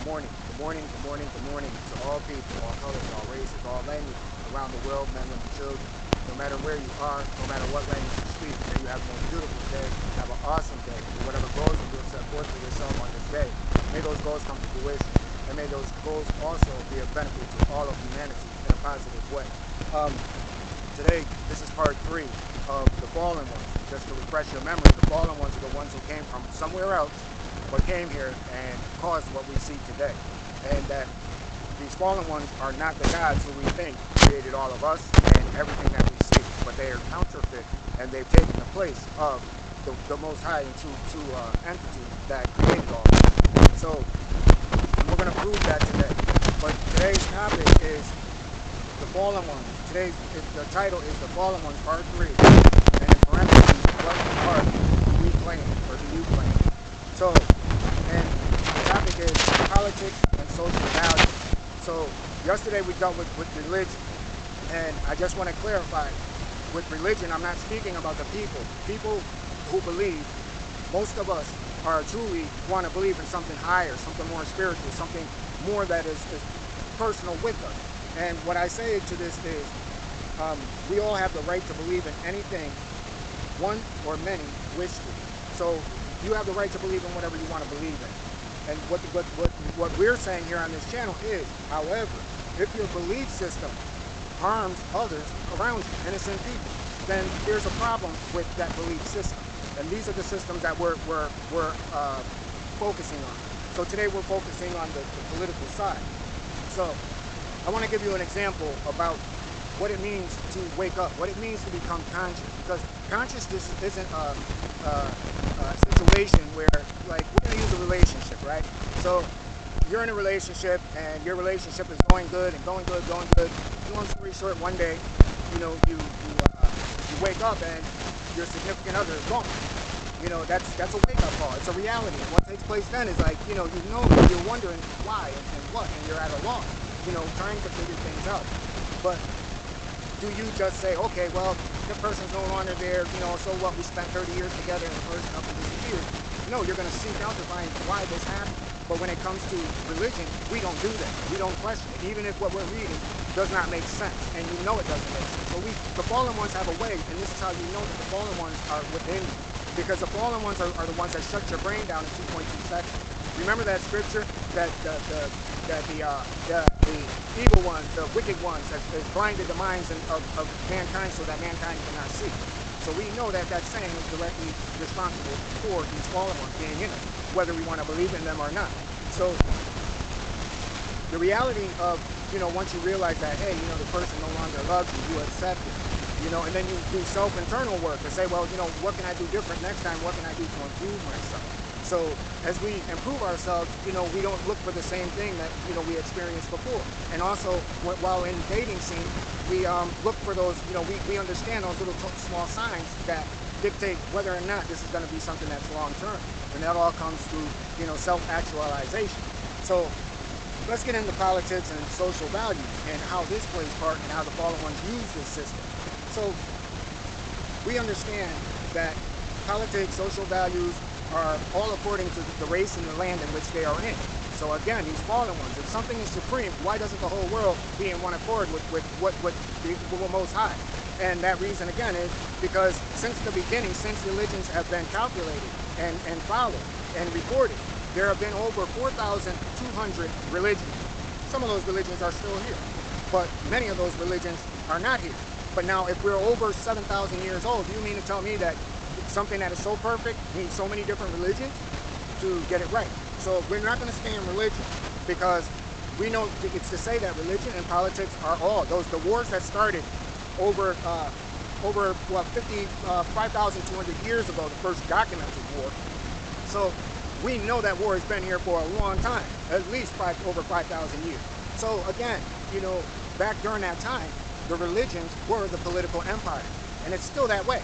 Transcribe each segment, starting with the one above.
morning, good morning, good morning, good morning to all people, all colors, all races, all languages around the world, men, women, children. No matter where you are, no matter what language you speak, may you have the most beautiful day, have an awesome day, and whatever goals you have set forth for yourself on this day, may those goals come to fruition, and may those goals also be of benefit to all of humanity in a positive way. Um, Today, this is part 3 of the fallen ones. Just to refresh your memory, the fallen ones are the ones who came from somewhere else, but came here and caused what we see today. And that these fallen ones are not the gods who we think created all of us and everything that we see, but they are counterfeit, and they've taken the place of the Most High and true entity that created all of us. So we're going to prove that today. But today's topic is the fallen ones. The title is the fallen ones, part 3, and in parentheses, what part do we claim or do you claim? So, and the topic is politics and social values. So yesterday we dealt with religion, and I just want to clarify, with religion I'm not speaking about the people. People who believe, most of us are truly want to believe in something higher, something more spiritual, something more that is personal with us. And what I say to this is, we all have the right to believe in anything one or many wish to. So you have the right to believe in whatever you want to believe in. And what we're saying here on this channel is, however, if your belief system harms others around you, innocent people, then there's a problem with that belief system. And these are the systems that we're focusing on. So today we're focusing on the political side. So I want to give you an example about what it means to wake up, what it means to become conscious. Because consciousness isn't a situation where, like, we're going to use a relationship, right? So you're in a relationship and your relationship is going good and going good, going good. Long story short, one day, you wake up and your significant other is gone. That's a wake-up call. It's a reality. And what takes place then is, like, you're wondering why and what, and you're at a loss, trying to figure things out. But do you just say, okay, well, the person's no longer there, so what, we spent 30 years together and the person up and disappeared? No, you're going to seek out to find why this happened. But when it comes to religion, we don't do that. We don't question it, even if what we're reading does not make sense, and it doesn't make sense. So the fallen ones have a way, and this is how you know that the fallen ones are within you. Because the fallen ones are the ones that shut your brain down in 2.2 seconds. Remember that scripture that the evil ones, the wicked ones, has blinded the minds of mankind so that mankind cannot see. So we know that that saying is directly responsible for these fallen ones being in us, whether we want to believe in them or not. So the reality of, once you realize that, hey, the person no longer loves you, you accept it, and then you do self-internal work and say, well, what can I do different next time? What can I do to improve myself? So as we improve ourselves, we don't look for the same thing that, we experienced before. And also, while in dating scene, we look for those, we understand those little small signs that dictate whether or not this is going to be something that's long-term. And that all comes through, self-actualization. So let's get into politics and social values and how this plays part and how the fallen ones use this system. So we understand that politics, social values are all according to the race and the land in which they are in. So again, these fallen ones, if something is supreme, why doesn't the whole world be in one accord with the Most High? And that reason, again, is because since the beginning, since religions have been calculated and followed and recorded, there have been over 4,200 religions. Some of those religions are still here, but many of those religions are not here. But now, if we're over 7,000 years old, do you mean to tell me that something that is so perfect needs so many different religions to get it right? So we're not going to stay in religion, because we know it's to say that religion and politics are all the wars that started over 5,200 years ago, the first documented war. So we know that war has been here for a long time, at least over 5,000 years. So again, back during that time, the religions were the political empire, and it's still that way.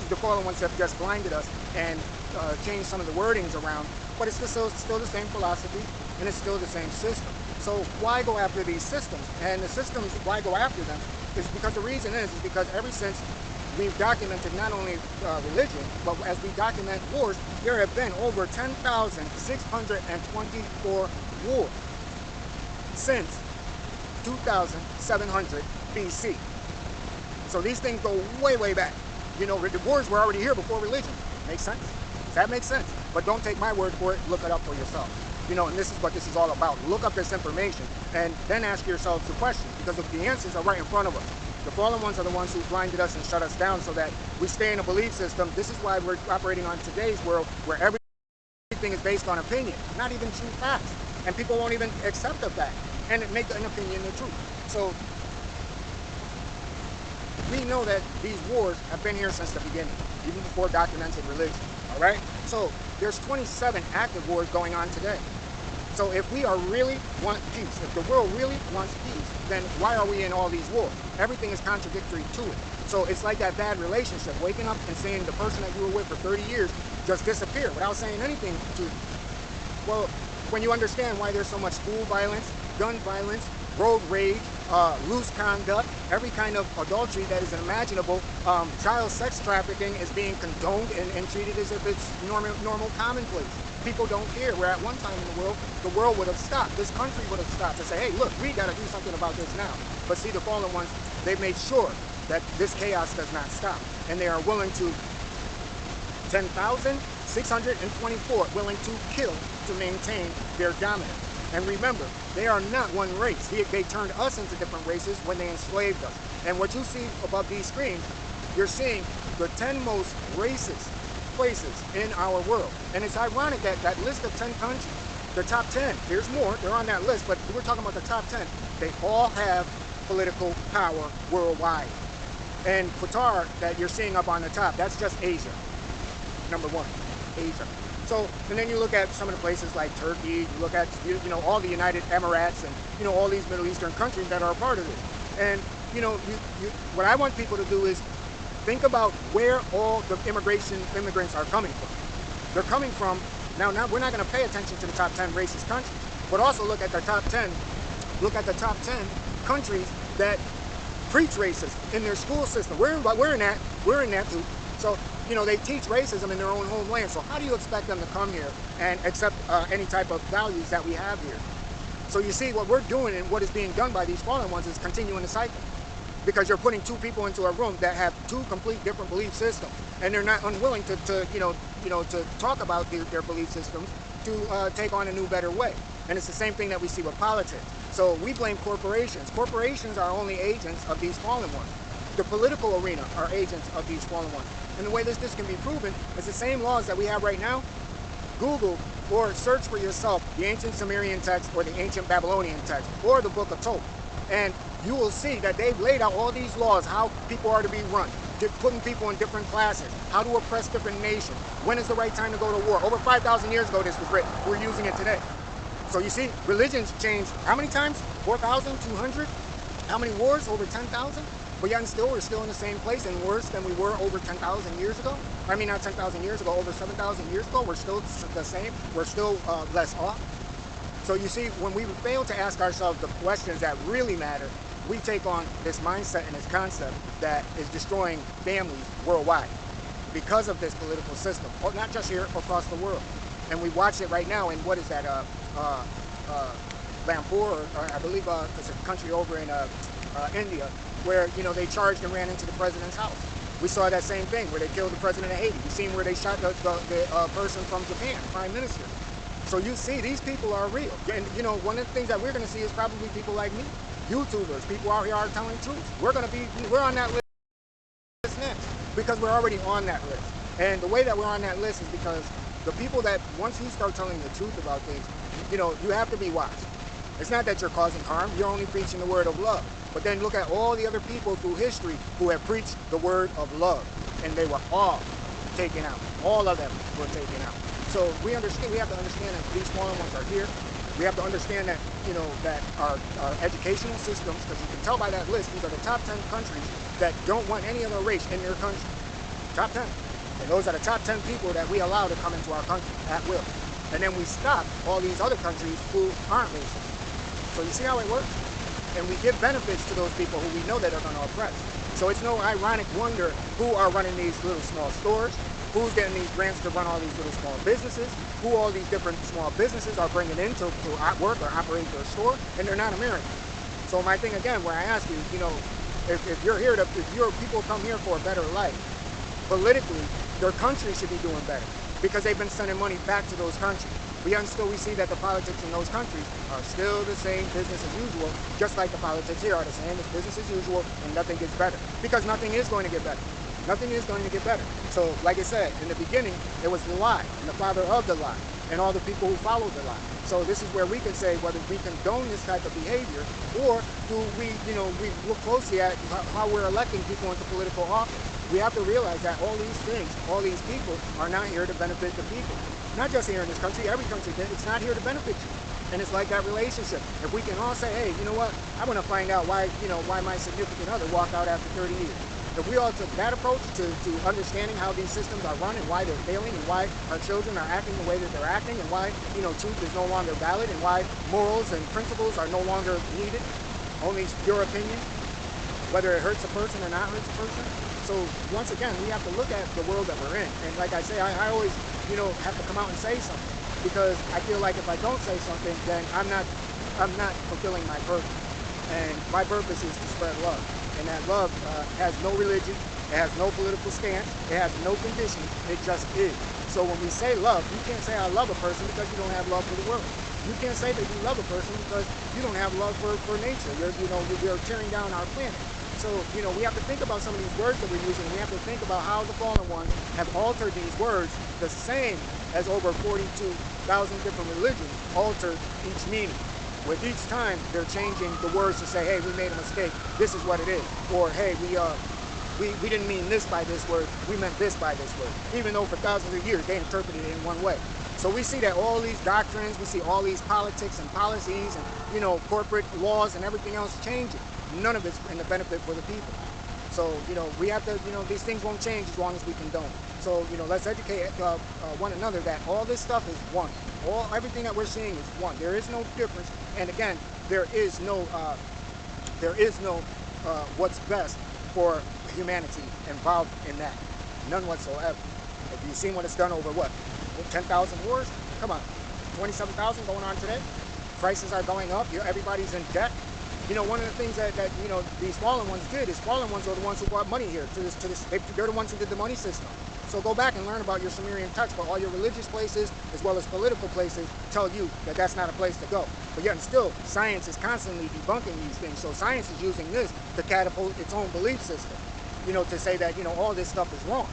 The fallen ones have just blinded us and changed some of the wordings around, but it's still the same philosophy, and it's still the same system. So why go after these systems? And the systems, why go after them, is because the reason is because ever since we've documented not only religion, but as we document wars, there have been over 10,624 wars since 2,700 BC. So these things go way, way back. You know, the wars were already here before religion. Makes sense? Does that make sense? But don't take my word for it. Look it up for yourself. You know, and this is what this is all about. Look up this information and then ask yourselves the questions, because the answers are right in front of us. The fallen ones are the ones who blinded us and shut us down so that we stay in a belief system. This is why we're operating on today's world, where everything is based on opinion, not even true facts. And people won't even accept the fact and make an opinion the truth. So we know that these wars have been here since the beginning, even before documented religion, all right? So there's 27 active wars going on today. So if we are really want peace, if the world really wants peace, then why are we in all these wars? Everything is contradictory to it. So it's like that bad relationship, waking up and seeing the person that you were with for 30 years just disappear without saying anything to you. Well, when you understand why there's so much school violence, gun violence, road rage, loose conduct, every kind of adultery that is imaginable, child sex trafficking is being condoned and treated as if it's normal commonplace. People don't care. Where at one time in the world would have stopped. This country would have stopped to say, hey, look, we got to do something about this now. But see, the fallen ones, they've made sure that this chaos does not stop. And they are willing to, 10,624 willing to kill to maintain their dominance. And remember, they are not one race. They turned us into different races when they enslaved us. And what you see above these screens, you're seeing the 10 most racist places in our world. And it's ironic that that list of 10 countries, the top 10, there's more, they're on that list, but we're talking about the top 10. They all have political power worldwide. And Qatar that you're seeing up on the top, that's just Asia. Number one, Asia. So, and then you look at some of the places like Turkey, you look at, you know, all the United Emirates and, you know, all these Middle Eastern countries that are a part of this. And, you know, what I want people to do is think about where all the immigrants are coming from. They're coming from, now we're not going to pay attention to the top 10 racist countries, but also look at the top 10 countries that preach racism in their school system. We're in that too. So, you know, they teach racism in their own homeland. So how do you expect them to come here and accept any type of values that we have here? So you see, what we're doing and what is being done by these fallen ones is continuing the cycle. Because you're putting two people into a room that have two complete different belief systems, and they're not unwilling to talk about their belief systems to take on a new, better way. And it's the same thing that we see with politics. So we blame corporations. Corporations are only agents of these fallen ones. The political arena are agents of these fallen ones. And the way this can be proven is the same laws that we have right now. Google or search for yourself the ancient Sumerian text or the ancient Babylonian text or the Book of Tobit. And you will see that they've laid out all these laws, how people are to be run, putting people in different classes, how to oppress different nations, when is the right time to go to war. Over 5,000 years ago this was written. We're using it today. So you see, religions changed how many times? 4,200? How many wars? Over 10,000? But yet still, we're still in the same place and worse than we were over 10,000 years ago. I mean, not 10,000 years ago, over 7,000 years ago. We're still the same. We're still less off. So you see, when we fail to ask ourselves the questions that really matter, we take on this mindset and this concept that is destroying families worldwide because of this political system, or not just here, across the world. And we watch it right now in, what is that, Lampur, or I believe it's a country over in India, where, you know, they charged and ran into the president's house. We saw that same thing where they killed the president of Haiti. We've seen where they shot the person from Japan, prime minister. So you see, these people are real. And, you know, one of the things that we're going to see is probably people like me, YouTubers, people out here are telling truth. We're on that list next because we're already on that list. And the way that we're on that list is because the people that, once you start telling the truth about things, you know, you have to be wise. It's not that you're causing harm, you're only preaching the word of love. But then look at all the other people through history who have preached the word of love, and they were all taken out. All of them were taken out. So we have to understand that these fallen ones are here. We have to understand that, you know, that our educational systems, because you can tell by that list, these are the top 10 countries that don't want any other race in their country. Top 10. And those are the top 10 people that we allow to come into our country at will. And then we stop all these other countries who aren't racist. So you see how it works? And we give benefits to those people who we know that are going to oppress. So it's no ironic wonder who are running these little small stores, who's getting these grants to run all these little small businesses, who all these different small businesses are bringing in to work or operate their store, and they're not American. So my thing again, where I ask you, if you're here to, if your people come here for a better life, politically, their country should be doing better because they've been sending money back to those countries. Yet still we see that the politics in those countries are still the same business as usual, just like the politics here are the same as business as usual, and nothing gets better. Because nothing is going to get better. Nothing is going to get better. So, like I said, in the beginning, it was the lie, and the father of the lie, and all the people who followed the lie. So this is where we can say whether we condone this type of behavior, or do we, we look closely at how we're electing people into political office. We have to realize that all these things, all these people are not here to benefit the people. Not just here in this country, every country, it's not here to benefit you. And it's like that relationship. If we can all say, hey, you know what, I want to find out why, why my significant other walked out after 30 years. If we all took that approach to understanding how these systems are run and why they're failing and why our children are acting the way that they're acting and why, truth is no longer valid and why morals and principles are no longer needed, only your opinion, whether it hurts a person or not hurts a person. So once again, we have to look at the world that we're in. And like I say, I always, have to come out and say something because I feel like if I don't say something, then I'm not fulfilling my purpose. And my purpose is to spread love. And that love has no religion, it has no political stance, it has no conditions, it just is. So when we say love, you can't say I love a person because you don't have love for the world. You can't say that you love a person because you don't have love for nature. You're tearing down our planet. So, we have to think about some of these words that we're using. We have to think about how the fallen ones have altered these words the same as over 42,000 different religions altered each meaning. With each time, they're changing the words to say, hey, we made a mistake. This is what it is. Or, hey, we didn't mean this by this word. We meant this by this word. Even though for thousands of years, they interpreted it in one way. So we see that all these doctrines, we see all these politics and policies and, corporate laws and everything else changing. None of it's in the benefit for the people. So, we have to, these things won't change as long as we condone. So, let's educate one another that all this stuff is one. Everything that we're seeing is one. There is no difference. And again, there is no what's best for humanity involved in that. None whatsoever. Have you seen what it's done over what? 10,000 wars? Come on. 27,000 going on today. Prices are going up. Everybody's in debt. One of the things that these fallen ones did is fallen ones are the ones who brought money here to this. They're the ones who did the money system. So go back and learn about your Sumerian text, but all your religious places as well as political places tell you that that's not a place to go. But yet still, science is constantly debunking these things. So science is using this to catapult its own belief system, to say that, all this stuff is wrong.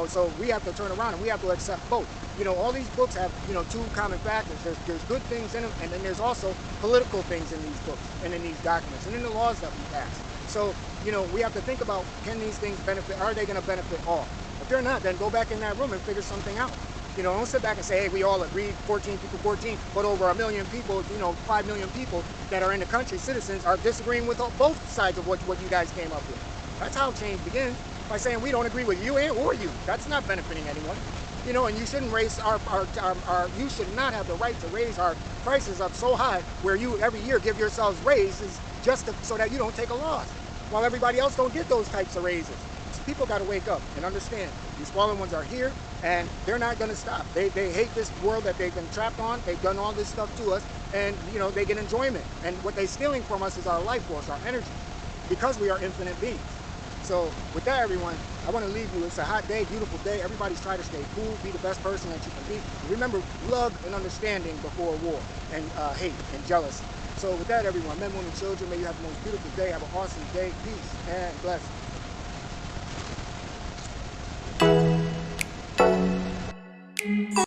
So we have to turn around and we have to accept both. All these books have, two common factors. There's good things in them, and then there's also political things in these books and in these documents and in the laws that we pass. So, we have to think about, can these things benefit, are they going to benefit all? If they're not, then go back in that room and figure something out. Don't sit back and say, hey, we all agreed, 14 people, 14, but over 1 million people, 5 million people that are in the country, citizens, are disagreeing with both sides of what you guys came up with. That's how change begins, by saying we don't agree with you or you. That's not benefiting anyone. And you shouldn't raise you should not have the right to raise our prices up so high where you every year give yourselves raises just so that you don't take a loss, while everybody else don't get those types of raises. So people got to wake up and understand these fallen ones are here and they're not going to stop. They hate this world that they've been trapped on. They've done all this stuff to us, and they get enjoyment. And what they're stealing from us is our life force, our energy, because we are infinite beings. So with that, everyone, I want to leave you. It's a hot day, beautiful day. Everybody's trying to stay cool, be the best person that you can be. Remember, love and understanding before war, and hate and jealousy. So with that, everyone, men, women, children, may you have the most beautiful day. Have an awesome day. Peace and blessings.